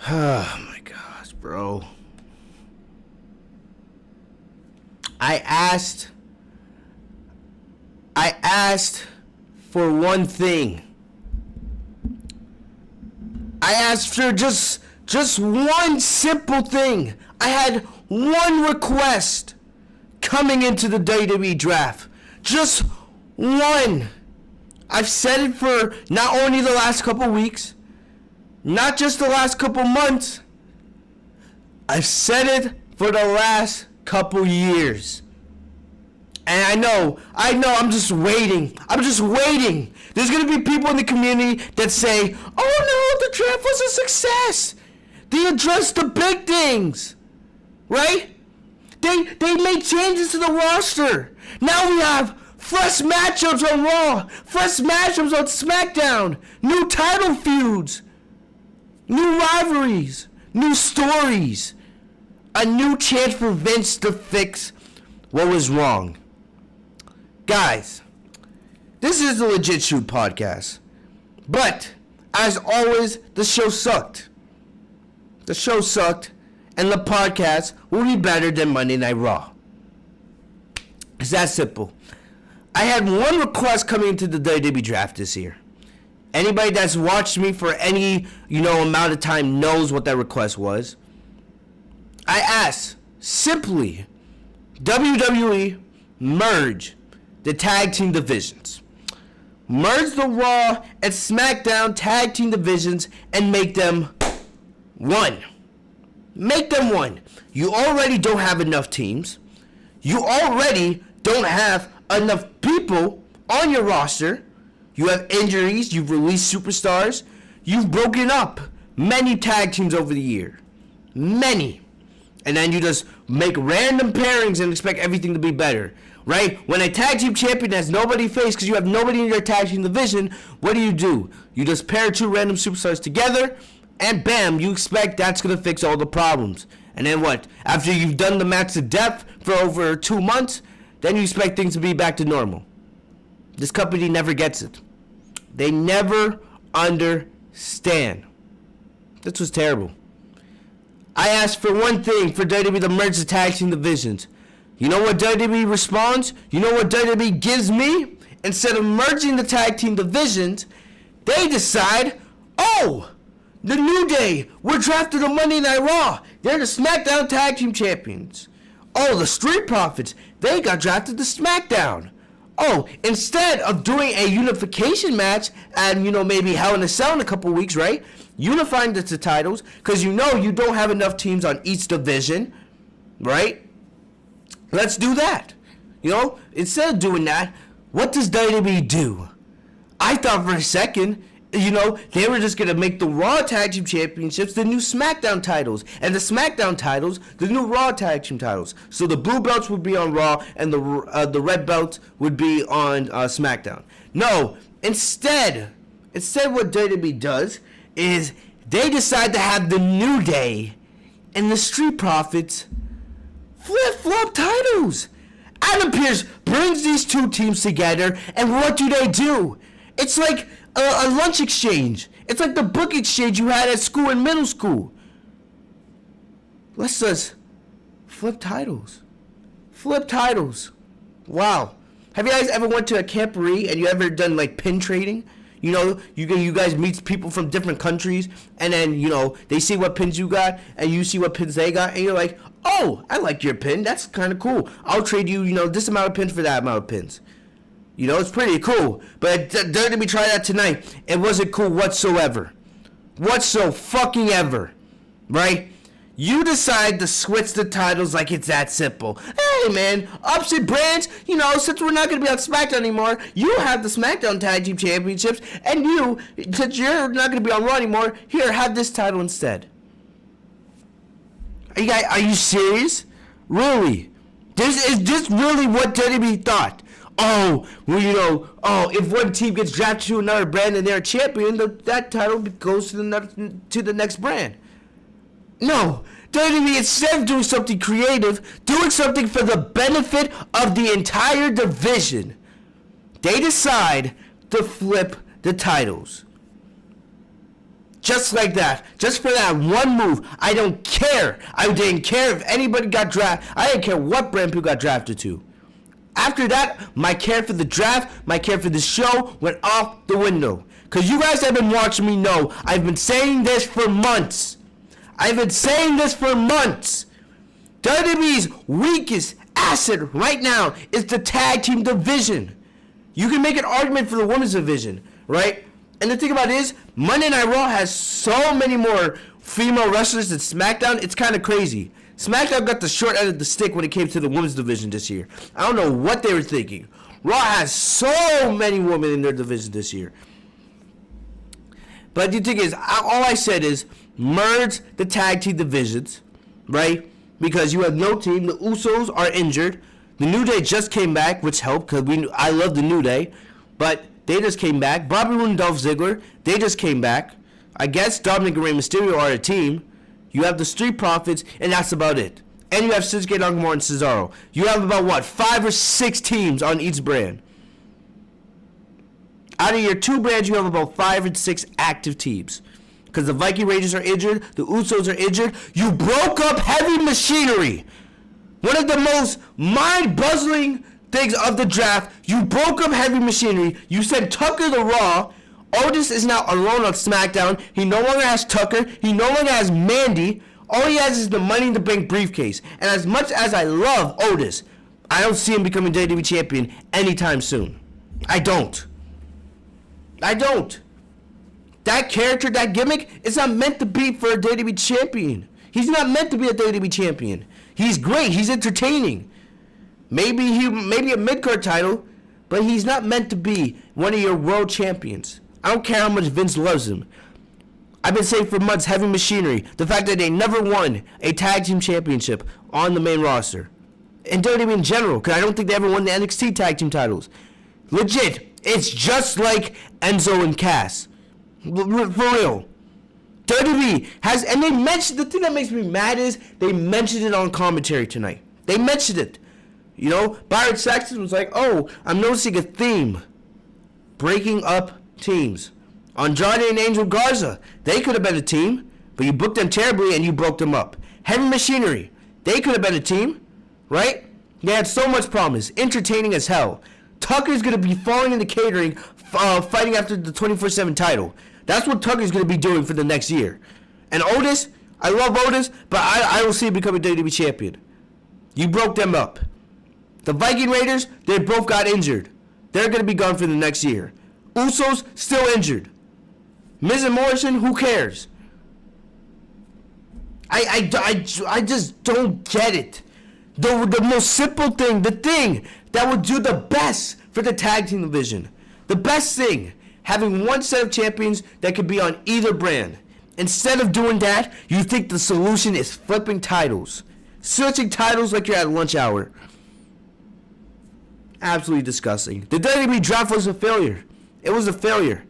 Oh my gosh, bro. I asked for one thing. I asked for just one simple thing. I had one request coming into the WWE draft. Just one. I've said it for not only the last couple weeks, not just the last couple months. I've said it for the last couple years. And I know, I'm just waiting. There's going to be people in the community that say, oh no, the draft was a success. They addressed the big things. Right? They made changes to the roster. Now we have fresh matchups on Raw, fresh matchups on Smackdown, new title feuds, new rivalries, new stories, a new chance for Vince to fix what was wrong. Guys, this is the Legit Shoot podcast, but as always, the show sucked. And the podcast will be better than Monday Night Raw. It's that simple. I had one request coming into the WWE draft this year. Anybody that's watched me for any, amount of time knows what that request was. I asked, simply, WWE merge the tag team divisions. Merge the Raw and Smackdown tag team divisions and make them one. Make them one. You already don't have enough teams. You already don't have enough people on your roster. You have injuries. You've released superstars. You've broken up many tag teams over the year. Many. And then you just make random pairings and expect everything to be better. Right? When a tag team champion has nobody faced because you have nobody in your tag team division, what do? You just pair two random superstars together, and bam, you expect that's going to fix all the problems. And then what? After you've done the match to death for over 2 months, then you expect things to be back to normal. This company never gets it. They never understand. This was terrible. I asked for one thing for WWE to merge the tag team divisions. You know what WWE responds? You know what WWE gives me? Instead of merging the tag team divisions, they decide, the New Day were drafted on Monday Night Raw. They're the SmackDown Tag Team Champions. The Street Profits, they got drafted to SmackDown. Instead of doing a unification match and, maybe Hell in a Cell in a couple weeks, right? Unifying the titles, because you don't have enough teams on each division, right? Let's do that. Instead of doing that, what does WWE do? I thought for a second, they were just going to make the Raw Tag Team Championships the new SmackDown titles, and the SmackDown titles the new Raw Tag Team titles. So the blue belts would be on Raw, and the red belts would be on SmackDown. No, instead what WWE does is they decide to have the New Day and the Street Profits flip-flop titles. Adam Pearce brings these two teams together, and what do? It's like a lunch exchange. It's like the book exchange you had at school in middle school. Let's just flip titles. Wow. Have you guys ever went to a camporee and you ever done like pin trading? You guys meet people from different countries, and then, they see what pins you got, and you see what pins they got, and you're like, I like your pin. That's kind of cool. I'll trade you, this amount of pins for that amount of pins. It's pretty cool. But WWE tried that tonight. It wasn't cool whatsoever. Whatso-fucking-ever. Right? You decide to switch the titles like it's that simple. Hey, man, opposite brands, since we're not going to be on SmackDown anymore, you have the SmackDown Tag Team Championships, and since you're not going to be on Raw anymore, here, have this title instead. Are you serious? Really? Is this really what WWE thought? If one team gets drafted to another brand and they're a champion, that title goes to the next brand. No, WWE, instead of doing something creative, doing something for the benefit of the entire division, they decide to flip the titles. Just like that. Just for that one move. I don't care. I didn't care if anybody got drafted. I didn't care what brand people got drafted to. After that, my care for the draft, my care for the show went off the window. Because you guys have been watching me know I've been saying this for months. WWE's weakest asset right now is the tag team division. You can make an argument for the women's division, right? And the thing about it is, Monday Night Raw has so many more female wrestlers than SmackDown, it's kind of crazy. SmackDown got the short end of the stick when it came to the women's division this year. I don't know what they were thinking. Raw has so many women in their division this year. But the thing is, all I said is, merge the tag team divisions, right? Because you have no team. The Usos are injured. The New Day just came back, which helped, because I love the New Day. But they just came back. Bobby Roode and Dolph Ziggler, they just came back. I guess Dominic and Rey Mysterio are a team. You have the Street Profits, and that's about it. And you have Shinsuke Nakamura and Cesaro. You have about, 5 or 6 teams on each brand. Out of your 2 brands, you have about 5 or 6 active teams. Because the Viking Raiders are injured. The Usos are injured. You broke up Heavy Machinery. One of the most mind-puzzling things of the draft. You broke up Heavy Machinery. You sent Tucker to Raw. Otis is now alone on SmackDown. He no longer has Tucker. He no longer has Mandy. All he has is the Money in the Bank briefcase. And as much as I love Otis, I don't see him becoming WWE champion anytime soon. I don't. That character, that gimmick, is not meant to be for a WWE champion. He's not meant to be a WWE champion. He's great. He's entertaining. Maybe a mid-card title, but he's not meant to be one of your world champions. I don't care how much Vince loves him. I've been saying for months, Heavy Machinery, the fact that they never won a tag team championship on the main roster. And WWE in general, because I don't think they ever won the NXT tag team titles. Legit, it's just like Enzo and Cass. For real. WWE has, and they mentioned, the thing that makes me mad is they mentioned it on commentary tonight. They mentioned it. You know, Byron Saxton was like, oh, I'm noticing a theme. Breaking up teams. Andrade and Angel Garza, they could have been a team, but you booked them terribly and you broke them up. Heavy Machinery, they could have been a team, right? They had so much promise, entertaining as hell. Tucker's going to be falling into catering, fighting after the 24/7 title. That's what Tucker's going to be doing for the next year. And Otis, I love Otis, but I don't see him becoming WWE champion. You broke them up. The Viking Raiders, they both got injured. They're going to be gone for the next year. Usos, still injured. Miz and Morrison, who cares? I just don't get it. The most simple thing, the thing that would do the best for the tag team division, the best thing, having one set of champions that could be on either brand. Instead of doing that, you think the solution is flipping titles. Switching titles like you're at lunch hour. Absolutely disgusting. The WWE draft was a failure. It was a failure.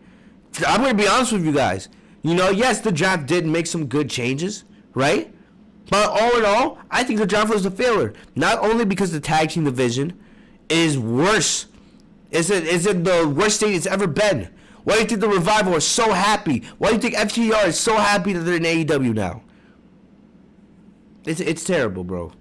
I'm going to be honest with you guys. You know, yes, the draft did make some good changes, right? But all in all, I think the draft was a failure. Not only because the tag team division is worse. Is it the worst state it's ever been? Why do you think the Revival is so happy? Why do you think FTR is so happy that they're in AEW now? It's terrible, bro.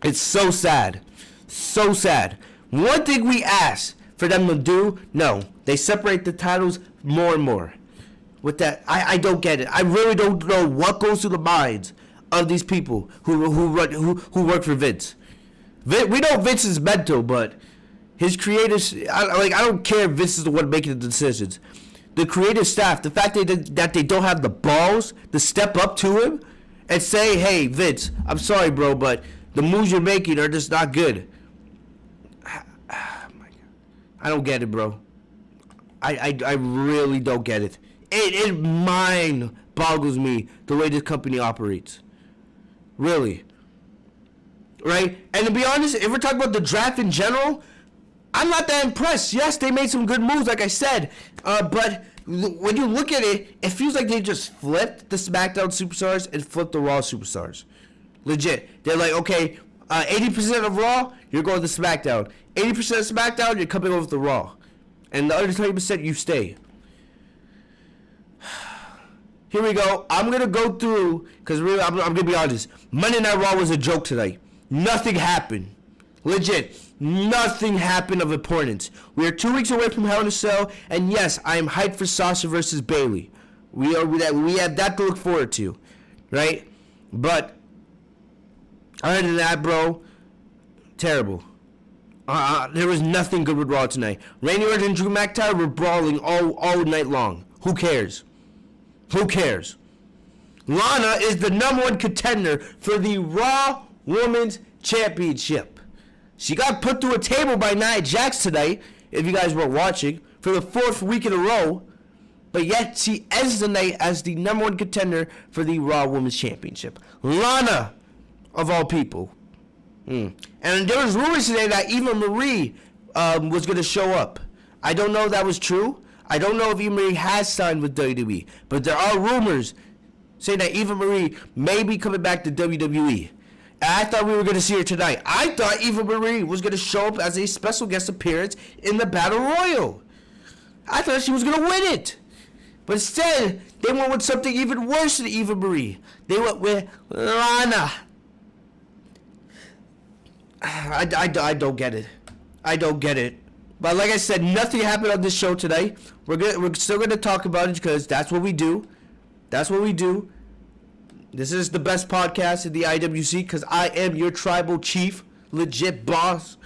It's so sad. So sad. One thing we ask for them to do, no. They separate the titles more and more. With that, I don't get it. I really don't know what goes through the minds of these people who work for Vince. We know Vince is mental, but his creators, I don't care if Vince is the one making the decisions. The creative staff, the fact that they don't have the balls to step up to him and say, hey, Vince, I'm sorry, bro, but the moves you're making are just not good. I don't get it, bro. I really don't get it. It mind boggles me the way this company operates. Really. Right? And to be honest, if we're talking about the draft in general, I'm not that impressed. Yes, they made some good moves, like I said. But when you look at it, it feels like they just flipped the SmackDown superstars and flipped the Raw superstars. Legit. They're like, okay, 80% of Raw, you're going to SmackDown. 80% of SmackDown, you're coming over to Raw. And the other 20%, you stay. Here we go. I'm going to go through, because I'm going to be honest. Monday Night Raw was a joke tonight. Nothing happened. Legit. Nothing happened of importance. We are 2 weeks away from Hell in a Cell, and yes, I am hyped for Sasha versus Bayley. We have that to look forward to, right? But other than that, bro, terrible. There was nothing good with Raw tonight. Randy Orton and Drew McIntyre were brawling all night long. Who cares? Who cares? Lana is the number one contender for the Raw Women's Championship. She got put through a table by Nia Jax tonight, if you guys were watching, for the 4th week in a row. But yet she ends the night as the number one contender for the Raw Women's Championship. Lana, of all people. And there was rumors today that Eva Marie was going to show up. I don't know if that was true. I don't know if Eva Marie has signed with WWE. But there are rumors saying that Eva Marie may be coming back to WWE. And I thought we were going to see her tonight. I thought Eva Marie was going to show up as a special guest appearance in the Battle Royal. I thought she was going to win it. But instead, they went with something even worse than Eva Marie. They went with Lana. I don't get it. I don't get it. But like I said, nothing happened on this show today. We're still gonna talk about it because that's what we do. That's what we do. This is the best podcast in the IWC because I am your tribal chief, legit boss.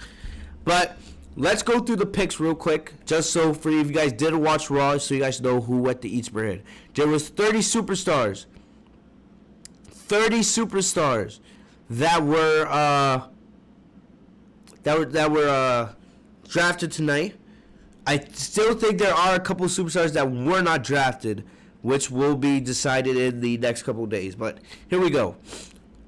But let's go through the picks real quick, just so for if you guys didn't watch Raw, so you guys know who went to each brand. There was 30 superstars. 30 superstars that were drafted tonight. I still think there are a couple of superstars that were not drafted, which will be decided in the next couple of days. But here we go.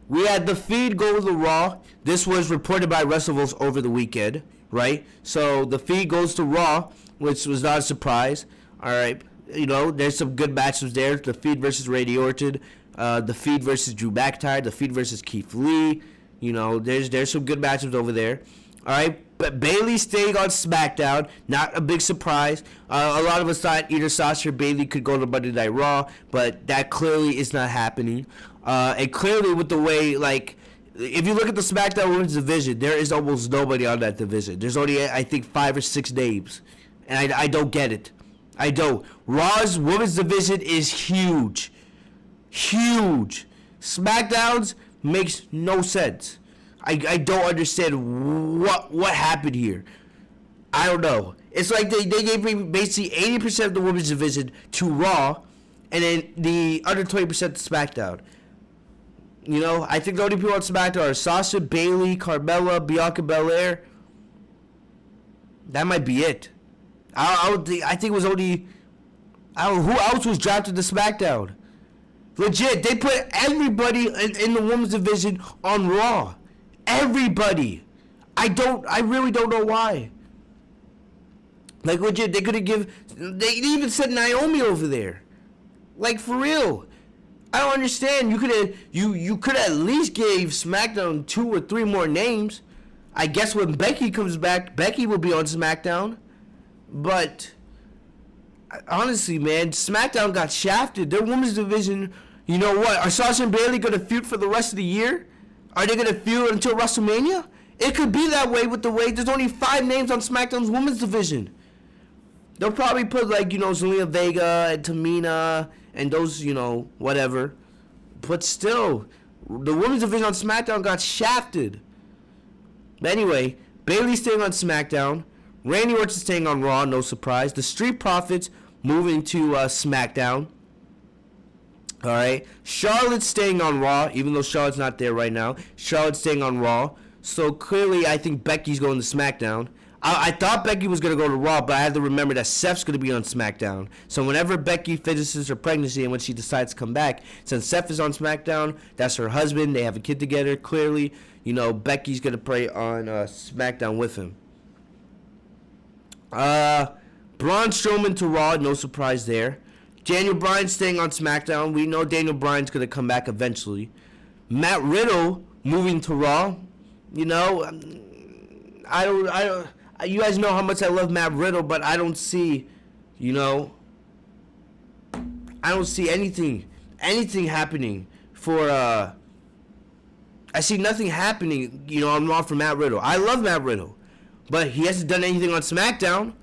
We had the feed go to the Raw. This was reported by WrestleVotes over the weekend, right? So the feed goes to Raw, which was not a surprise. All right, you know, there's some good matches there. The feed versus Randy Orton, the feed versus Drew McIntyre, the feed versus Keith Lee. You know, there's some good matches over there. All right, but Bayley staying on SmackDown, not a big surprise. A lot of us thought either Sasha or Bayley could go to Monday Night Raw, but that clearly is not happening. And clearly with the way, like, if you look at the SmackDown Women's Division, there is almost nobody on that division. There's only, I think, 5 or 6 names. And I don't get it. I don't. Raw's Women's Division is huge. Huge. SmackDown's makes no sense. I don't understand what happened here. I don't know. It's like they gave basically 80% of the women's division to Raw, and then the other 20% to SmackDown. You know, I think the only people on SmackDown are Sasha, Bayley, Carmella, Bianca Belair. That might be it. I think it was only. Who else was drafted to SmackDown? Legit, they put everybody in the women's division on Raw. Everybody. I really don't know why. Like, legit, they even sent Naomi over there. Like, for real. I don't understand. You could at least gave SmackDown 2 or 3 more names. I guess when Becky comes back, Becky will be on SmackDown. But honestly, man, SmackDown got shafted. Their women's division, you know what? Are Sasha and Bayley going to feud for the rest of the year? Are they going to feud until WrestleMania? It could be that way with the way there's only 5 names on SmackDown's women's division. They'll probably put, like, you know, Zelina Vega and Tamina and those, you know, whatever. But still, the women's division on SmackDown got shafted. But anyway, Bayley staying on SmackDown. Randy Orton staying on Raw, no surprise. The Street Profits moving to SmackDown. All right. Charlotte's staying on Raw, even though Charlotte's not there right now. Charlotte's staying on Raw. So clearly, I think Becky's going to SmackDown. I thought Becky was going to go to Raw, but I had to remember that Seth's going to be on SmackDown. So whenever Becky finishes her pregnancy and when she decides to come back, since Seth is on SmackDown, that's her husband. They have a kid together. Clearly, you know, Becky's going to play on SmackDown with him. Braun Strowman to Raw, no surprise there. Daniel Bryan staying on SmackDown. We know Daniel Bryan's going to come back eventually. Matt Riddle moving to Raw. You know, I don't. You guys know how much I love Matt Riddle, but I don't see, you know, I don't see anything happening for I see nothing happening, on Raw for Matt Riddle. I love Matt Riddle, but he hasn't done anything on SmackDown.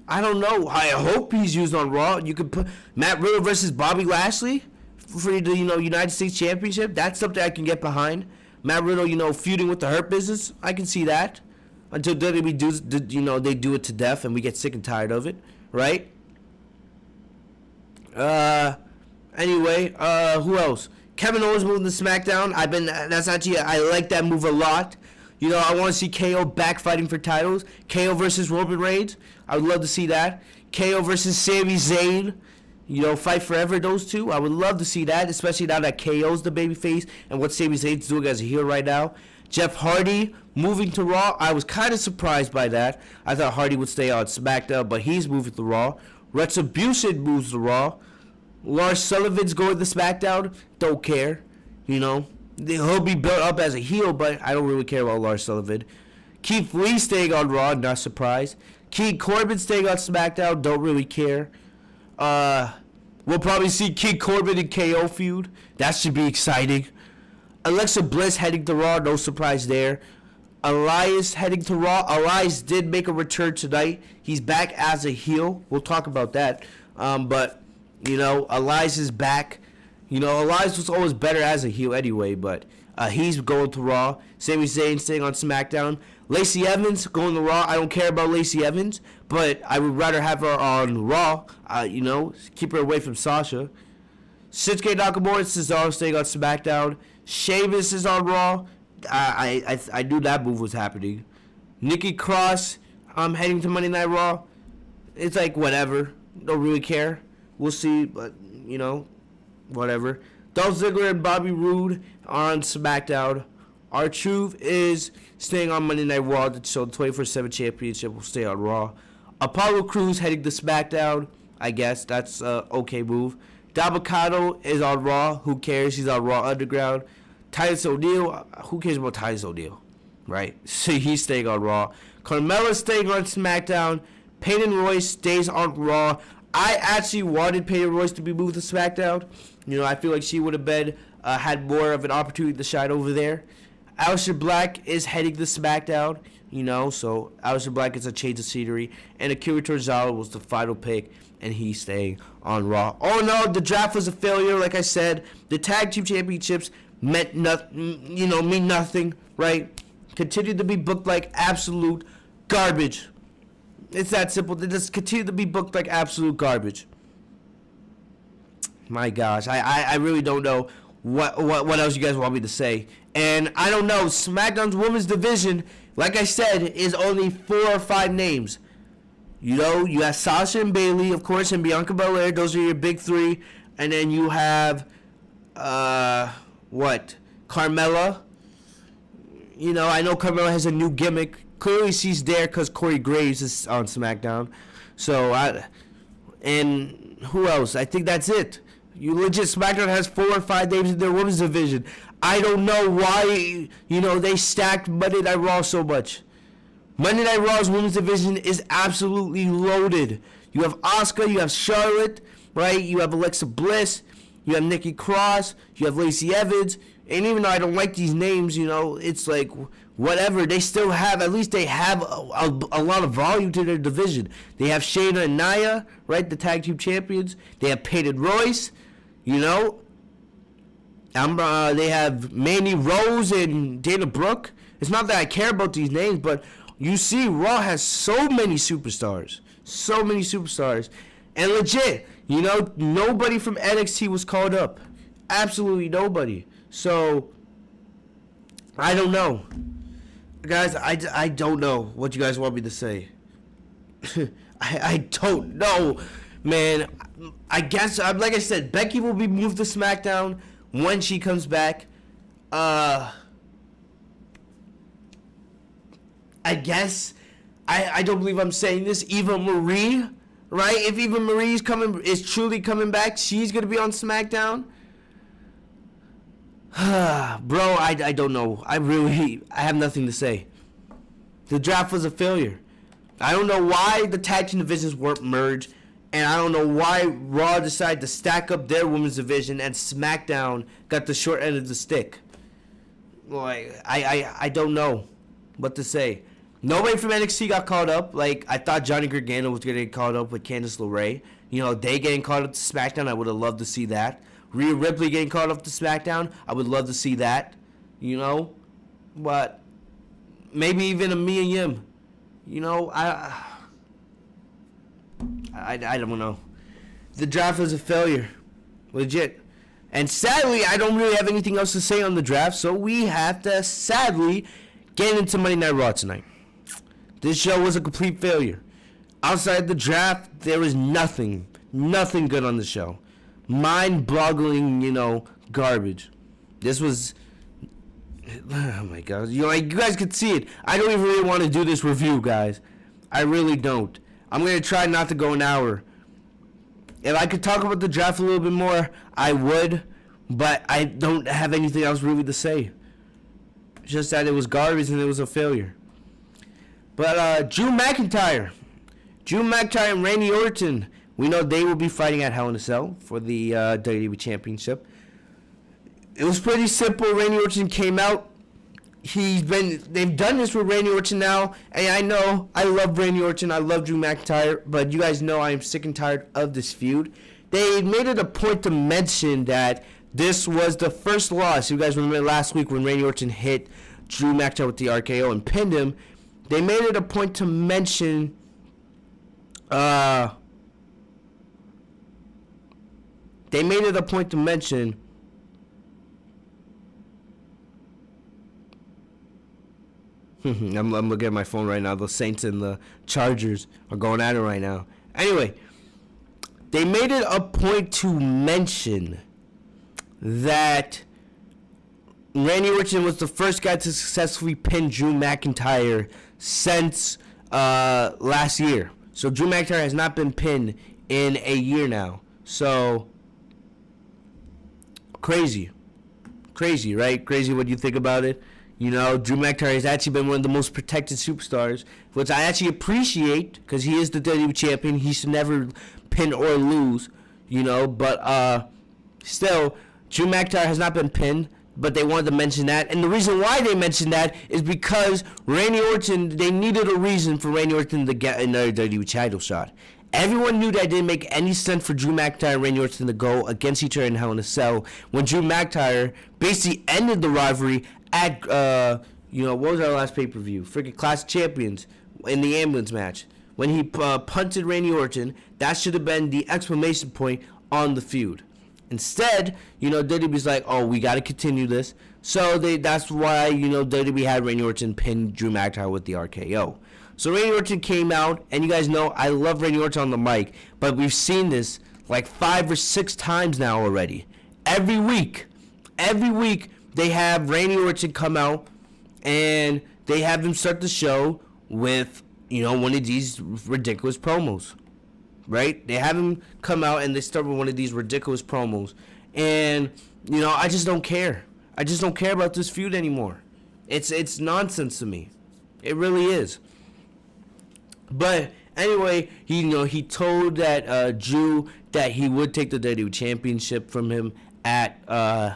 I don't know. I hope he's used on Raw. You could put Matt Riddle versus Bobby Lashley for the United States Championship. That's something I can get behind. Matt Riddle, feuding with the Hurt Business. I can see that until WWE does, they do it to death and we get sick and tired of it, right? Anyway, who else? Kevin Owens moving to SmackDown. I like that move a lot. I want to see KO back fighting for titles. KO versus Roman Reigns. I would love to see that. KO versus Sami Zayn. Fight forever, those two. I would love to see that, especially now that KO's the babyface and what Sami Zayn's doing as a heel right now. Jeff Hardy moving to Raw. I was kind of surprised by that. I thought Hardy would stay on SmackDown, but he's moving to Raw. Retribution moves to Raw. Lars Sullivan's going to SmackDown. Don't care. He'll be built up as a heel, but I don't really care about Lars Sullivan. Keith Lee staying on Raw, not surprised. King Corbin staying on SmackDown, don't really care. We'll probably see King Corbin and KO feud. That should be exciting. Alexa Bliss heading to Raw, no surprise there. Elias heading to Raw. Elias did make a return tonight. He's back as a heel. We'll talk about that. But Elias is back. Elias was always better as a heel anyway, but he's going to Raw. Sami Zayn staying on SmackDown. Lacey Evans going to Raw. I don't care about Lacey Evans, but I would rather have her on Raw. Keep her away from Sasha. Shinsuke Nakamura and Cesaro staying on SmackDown. Sheamus is on Raw. I knew that move was happening. Nikki Cross heading to Monday Night Raw. It's like whatever. Don't really care. We'll see, but whatever. Dolph Ziggler and Bobby Roode on SmackDown. R-Truth is staying on Monday Night Raw, so the 24/7 Championship will stay on Raw. Apollo Crews heading to SmackDown. I guess that's an okay move. Dabba-Kato is on Raw. Who cares? He's on Raw Underground. Titus O'Neil. Who cares about Titus O'Neil? Right? So he's staying on Raw. Carmella's staying on SmackDown. Peyton Royce stays on Raw. I actually wanted Peyton Royce to be moved to SmackDown. I feel like she would have been had more of an opportunity to shine over there. Aleister Black is heading to SmackDown. So Aleister Black gets a change of scenery. And Akira Tozawa was the final pick, and he's staying on Raw. Oh no, the draft was a failure. Like I said, the tag team championships meant nothing. Mean nothing, right? Continued to be booked like absolute garbage. It's that simple. They just continue to be booked like absolute garbage. My gosh, I really don't know what else you guys want me to say. And I don't know, SmackDown's women's division, like I said, is only 4 or 5 names. You have Sasha and Bayley, of course, and Bianca Belair. Those are your big 3. And then you have, Carmella. I know Carmella has a new gimmick. Clearly she's there because Corey Graves is on SmackDown. And who else? I think that's it. SmackDown has 4 or 5 names in their women's division. I don't know why, they stacked Monday Night Raw so much. Monday Night Raw's women's division is absolutely loaded. You have Asuka, you have Charlotte, right? You have Alexa Bliss, you have Nikki Cross, you have Lacey Evans. And even though I don't like these names, it's like whatever. They still have, at least they have a lot of volume to their division. They have Shayna and Nia, right? The tag team champions. They have Peyton Royce, they have Mandy Rose and Dana Brooke. It's not that I care about these names, but you see Raw has so many superstars. So many superstars. And legit, nobody from NXT was called up. Absolutely nobody. So, I don't know. Guys, I don't know what you guys want me to say. I don't know, man. I guess, like I said, Becky will be moved to SmackDown when she comes back. I guess, I don't believe I'm saying this, Eva Marie, right? If Eva Marie is truly coming back, she's going to be on SmackDown. Bro, I don't know. I have nothing to say. The draft was a failure. I don't know why the tag team divisions weren't merged. And I don't know why Raw decided to stack up their women's division and SmackDown got the short end of the stick. Like, I don't know what to say. Nobody from NXT got called up. Like, I thought Johnny Gargano was going to get called up with Candice LeRae. You know, they getting called up to SmackDown, I would have loved to see that. Rhea Ripley getting called up to SmackDown, I would love to see that. You know? But maybe even a Mia Yim. You know, I don't know. The draft was a failure. Legit. And sadly, I don't really have anything else to say on the draft, so we have to sadly get into Monday Night Raw tonight. This show was a complete failure. Outside the draft, there was nothing good on the show. Mind-boggling, you know, garbage. This was, oh my God. You know, like, you guys could see it. I don't even really want to do this review, guys. I really don't. I'm going to try not to go an hour. If I could talk about the draft a little bit more, I would. But I don't have anything else really to say. Just that it was garbage and it was a failure. But Drew McIntyre and Randy Orton, we know they will be fighting at Hell in a Cell for the WWE Championship. It was pretty simple. Randy Orton came out. They've done this with Randy Orton now, and I know I love Randy Orton, I love Drew McIntyre, but you guys know I am sick and tired of this feud. They made it a point to mention that this was the first loss. You guys remember last week when Randy Orton hit Drew McIntyre with the RKO and pinned him. They made it a point to mention I'm looking at my phone right now. The Saints and the Chargers are going at it right now. Anyway, they made it a point to mention that Randy Orton was the first guy to successfully pin Drew McIntyre since last year. So Drew McIntyre has not been pinned in a year now. So crazy, right? Crazy what you think about it. You know, Drew McIntyre has actually been one of the most protected superstars, which I actually appreciate because he is the WWE champion. He should never pin or lose, you know. But still, Drew McIntyre has not been pinned, but they wanted to mention that. And the reason why they mentioned that is because Randy Orton, they needed a reason for Randy Orton to get another WWE title shot. Everyone knew that it didn't make any sense for Drew McIntyre and Randy Orton to go against each other in Hell in a Cell when Drew McIntyre basically ended the rivalry at, what was our last pay-per-view? Freaking Clash of Champions in the ambulance match. When he punted Randy Orton, that should have been the exclamation point on the feud. Instead, WWE's like, oh, we got to continue this. So that's why, WWE had Randy Orton pin Drew McIntyre with the RKO. So Randy Orton came out, and you guys know I love Randy Orton on the mic, but we've seen this like 5 or 6 times now already. Every week, they have Randy Orton come out, and they have him start the show with, one of these ridiculous promos, right? They have him come out, and they start with one of these ridiculous promos, and, I just don't care. I just don't care about this feud anymore. It's nonsense to me. It really is. But anyway, he told that Drew that he would take the WWE Championship from him at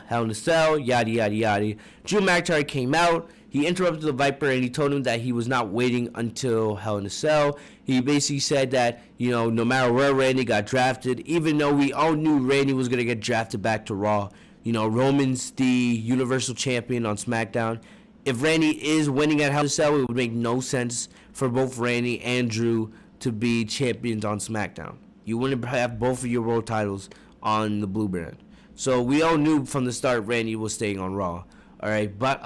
Hell in a Cell, yada, yada, yada. Drew McIntyre came out. He interrupted the Viper, and he told him that he was not waiting until Hell in a Cell. He basically said that, no matter where Randy got drafted, even though we all knew Randy was going to get drafted back to Raw, Roman's the Universal Champion on SmackDown. If Randy is winning at Hell in a Cell, it would make no sense for both Randy and Drew to be champions on SmackDown. You wouldn't have both of your world titles on the Blue Brand. So we all knew from the start Randy was staying on Raw. All right, but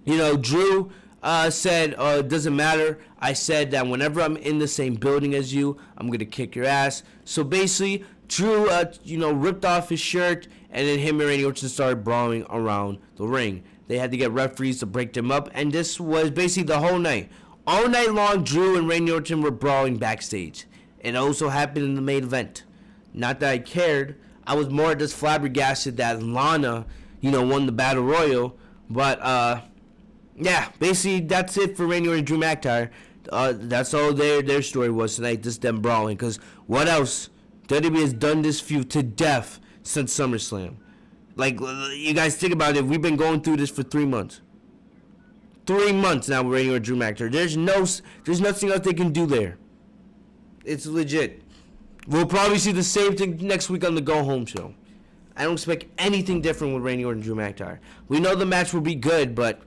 Drew said it doesn't matter. I said that whenever I'm in the same building as you, I'm gonna kick your ass. So basically, Drew ripped off his shirt, and then him and Randy Orton started brawling around the ring. They had to get referees to break them up, and this was basically the whole night. All night long, Drew and Randy Orton were brawling backstage. It also happened in the main event. Not that I cared. I was more just flabbergasted that Lana, won the Battle Royal. But, yeah, basically that's it for Randy Orton and Drew McIntyre. That's all their story was tonight, just them brawling. Because what else? WWE has done this feud to death since SummerSlam. Like, you guys think about it. We've been going through this for 3 months. 3 months now with Randy Orton, Drew McIntyre. There's nothing else they can do there. It's legit. We'll probably see the same thing next week on the Go Home show. I don't expect anything different with Randy Orton, Drew McIntyre. We know the match will be good, but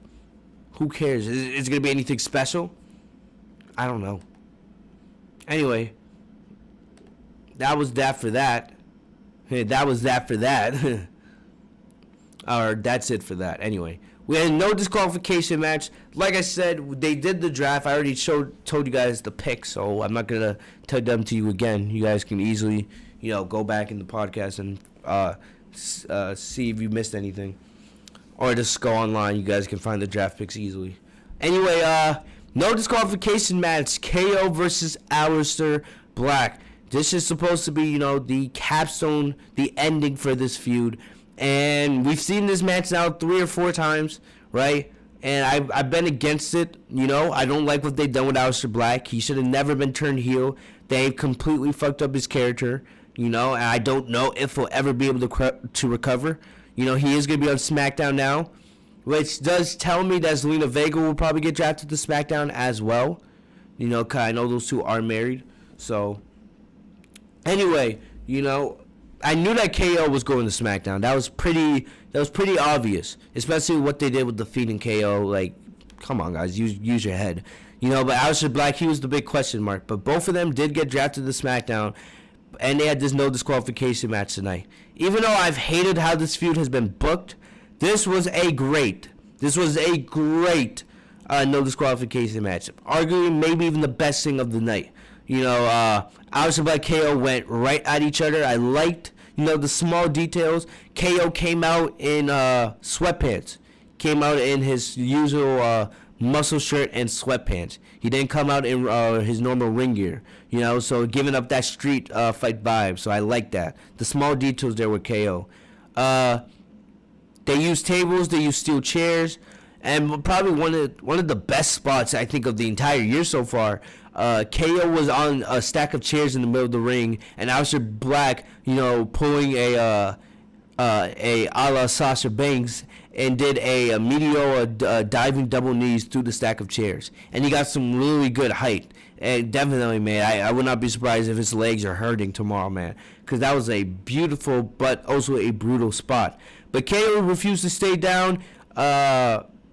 who cares? Is it going to be anything special? I don't know. Anyway, that was that for that. That was that for that. Or that's it for that. Anyway, we had no disqualification match. Like I said, they did the draft. I already told you guys the picks, so I'm not going to tell them to you again. You guys can easily, go back in the podcast and see if you missed anything. Or just go online. You guys can find the draft picks easily. Anyway, no disqualification match. KO versus Aleister Black. This is supposed to be, the capstone, the ending for this feud. And we've seen this match now 3 or 4 times, right? And I've been against it, I don't like what they've done with Aleister Black. He should have never been turned heel. They completely fucked up his character, and I don't know if he'll ever be able to recover. He is going to be on Smackdown now, which does tell me that Zelina Vega will probably get drafted to Smackdown as well. 'Cause I know those two are married. So, anyway, I knew that KO was going to SmackDown. That was pretty obvious, especially what they did with defeating KO. Like, come on, guys, use your head. But Aleister Black, he was the big question mark. But both of them did get drafted to SmackDown, and they had this no disqualification match tonight. Even though I've hated how this feud has been booked, this was a great no disqualification match. Arguably, maybe even the best thing of the night. Aleister Black, KO went right at each other. I liked, the small details. KO came out in sweatpants. Came out in his usual muscle shirt and sweatpants. He didn't come out in his normal ring gear. So giving up that street fight vibe. So I like that. The small details there with KO. They used tables. They used steel chairs. And probably one of the best spots, I think, of the entire year so far. KO was on a stack of chairs in the middle of the ring, and Aleister Black, pulling a la Sasha Banks, and did a meteor diving double knees through the stack of chairs. And he got some really good height. And definitely, man, I would not be surprised if his legs are hurting tomorrow, man, because that was a beautiful but also a brutal spot. But KO refused to stay down.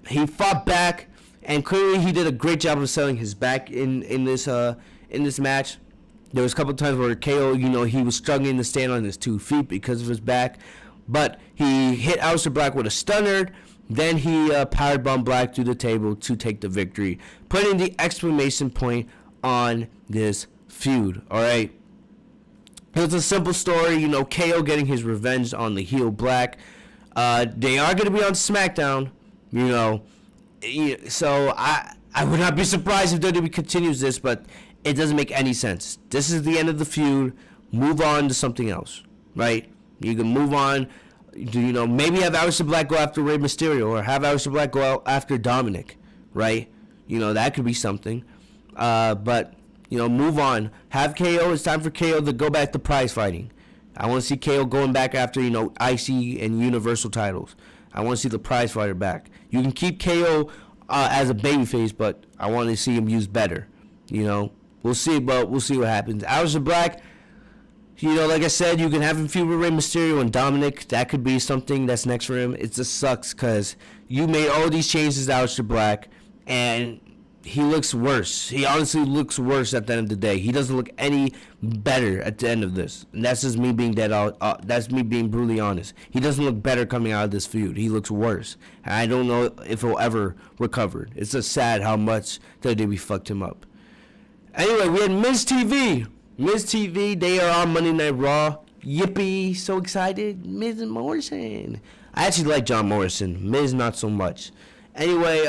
He fought back, and clearly he did a great job of selling his back in this match. There was a couple of times where KO, he was struggling to stand on his 2 feet because of his back, but he hit Aleister Black with a stunner. Then he powerbombed Black through the table to take the victory, putting the exclamation point on this feud. All right, it was a simple story. KO getting his revenge on the heel Black. They are going to be on SmackDown. So I would not be surprised if WWE continues this, but it doesn't make any sense. This is the end of the feud. Move on to something else, right? You can move on. Maybe have Aleister Black go after Rey Mysterio, or have Aleister Black go out after Dominic, right? That could be something. But move on. Have KO. It's time for KO to go back to prize fighting. I want to see KO going back after IC and Universal titles. I want to see the prize fighter back. You can keep KO as a babyface, but I want to see him used better. We'll see, but we'll see what happens. Aleister Black, like I said, you can have him feud with Rey Mysterio and Dominic. That could be something that's next for him. It just sucks because you made all these changes to Aleister Black, and he looks worse. He honestly looks worse at the end of the day. He doesn't look any better at the end of this. And that's just me being that's me being brutally honest. He doesn't look better coming out of this feud. He looks worse. And I don't know if he'll ever recover. It's just sad how much WWE fucked him up. Anyway, we had Miz TV. Miz TV, they are on Monday Night Raw. Yippee, so excited. Miz and Morrison. I actually like John Morrison. Miz, not so much. Anyway,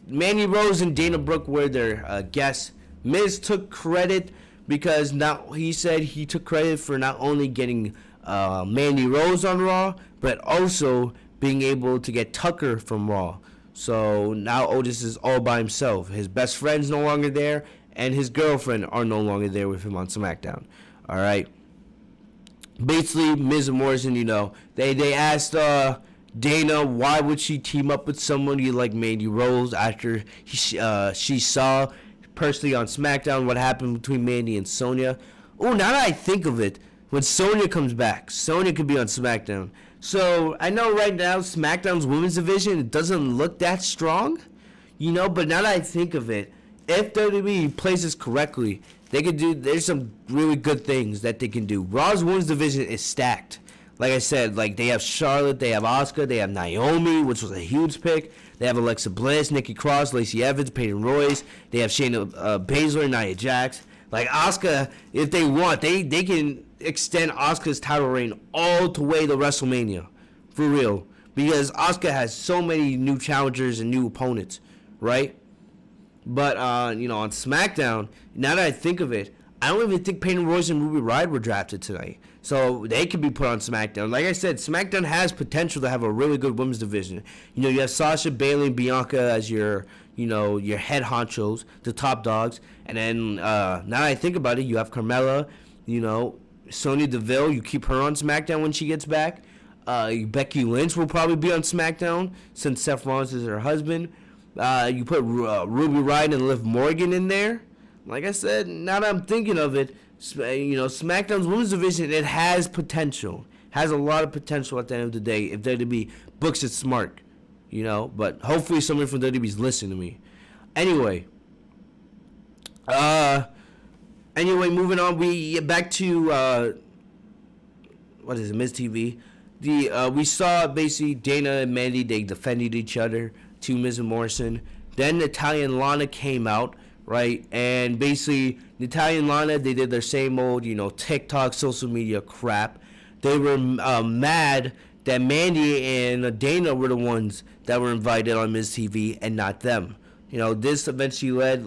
Mandy Rose and Dana Brooke were their guests. Miz took credit because he said he took credit for not only getting Mandy Rose on Raw, but also being able to get Tucker from Raw. So now Otis is all by himself. His best friend's no longer there, and his girlfriend are no longer there with him on SmackDown. All right. Basically, Miz and Morrison, they asked Dana why would she team up with somebody like Mandy Rose after she saw personally on SmackDown what happened between Mandy and Sonya. Oh, now that I think of it, when Sonya comes back, Sonya could be on SmackDown. So I know right now SmackDown's women's division, it doesn't look that strong, but now that I think of it, if WWE plays this correctly, there's some really good things that they can do. Raw's women's division is stacked. Like I said, they have Charlotte, they have Asuka, they have Naomi, which was a huge pick. They have Alexa Bliss, Nikki Cross, Lacey Evans, Peyton Royce. They have Shayna Baszler, Nia Jax. Asuka, if they want, they can extend Asuka's title reign all the way to WrestleMania. For real. Because Asuka has so many new challengers and new opponents, right? But, on SmackDown, now that I think of it, I don't even think Peyton Royce and Ruby Riott were drafted tonight. So they could be put on SmackDown. Like I said, SmackDown has potential to have a really good women's division. You have Sasha, Bayley, and Bianca as your head honchos, the top dogs. And then, now that I think about it, you have Carmella, Sonya Deville. You keep her on SmackDown when she gets back. Becky Lynch will probably be on SmackDown since Seth Rollins is her husband. You put Ruby Riott and Liv Morgan in there. Like I said, now that I'm thinking of it, SmackDown's women's division, it has potential. Has a lot of potential at the end of the day if WWE books it smart. But hopefully somebody from WWE's listening to me. Anyway, moving on, we get back to, Miz TV. We saw basically Dana and Mandy, they defended each other to Miz and Morrison. Then Natalya and Lana came out, right? And basically, Natalya and Lana, they did their same old, TikTok, social media crap. They were mad that Mandy and Dana were the ones that were invited on Miz TV and not them. This eventually led